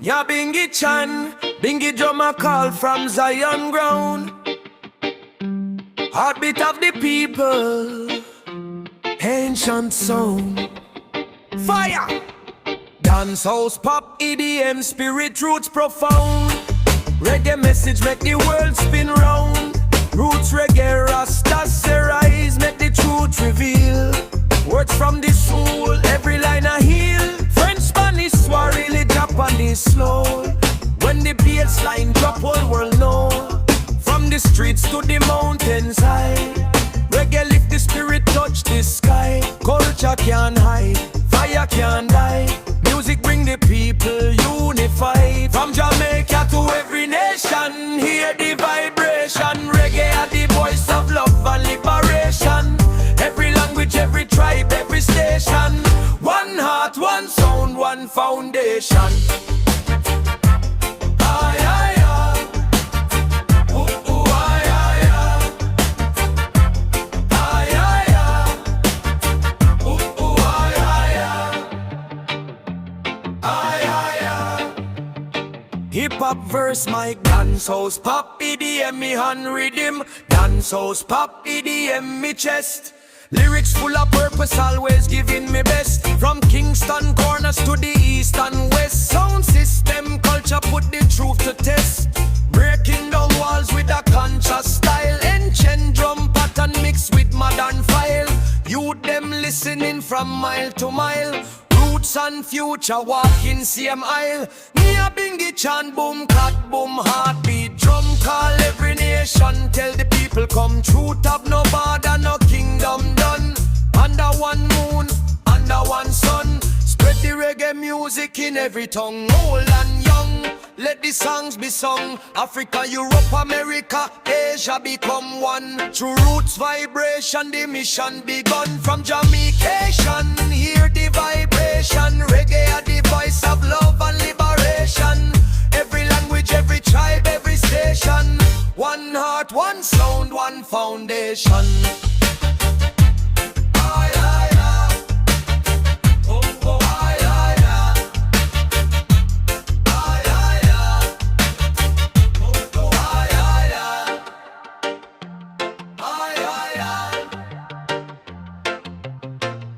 Ya Bingy Chan, Bingy drummer call from Zion ground. Heartbeat of the people, ancient sound. Fire! Dance house, pop, EDM, spirit roots profound. Reggae message make the world spin round. Roots reggae, rastas rise, make the truth reveal. Words from the soul, every line a heal. French, Spanish, Swahili, Japanese slow. When the bass line drop, whole world know. From the streets to the mountains high, reggae lift the spirit, touch the sky. Culture can't hide, fire can't die. Music bring the people unified. From Jamaica to every nation, hear the vibration. Reggae are the voice of love and liberation. Every language, every tribe, every station. One heart, one sound, one foundation. Hip-hop verse, mic, dance house, pop, EDM, me hand rhythm. Dance house, pop, EDM, me chest. Lyrics full of purpose, always giving me best. From Kingston corners to the east and west. Sound system, culture, put the truth to test. Breaking down walls with a conscious style. Ancient drum pattern mixed with modern file. Youth them listening from mile to mile. Roots and future walking same aisle. Me a Bingy Chan, boom clap, boom heartbeat. Drum call every nation, tell the people come. Truth have no border, no kingdom done. Under one moon, under one sun. Spread the reggae music in every tongue. Old and young, let the songs be sung. Africa, Europe, America, Asia become one. Through roots vibration, the mission begun. From Jamaica, hear the vibration. Reggae are the voice of love and liberation. Every language, every tribe, every station. One heart, one sound, one foundation.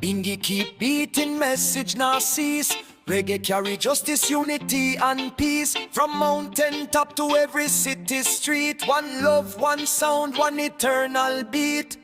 Bingy keep beating, message now cease. Reggae carry justice, unity and peace. From mountain top to every city street. One love, one sound, one eternal beat.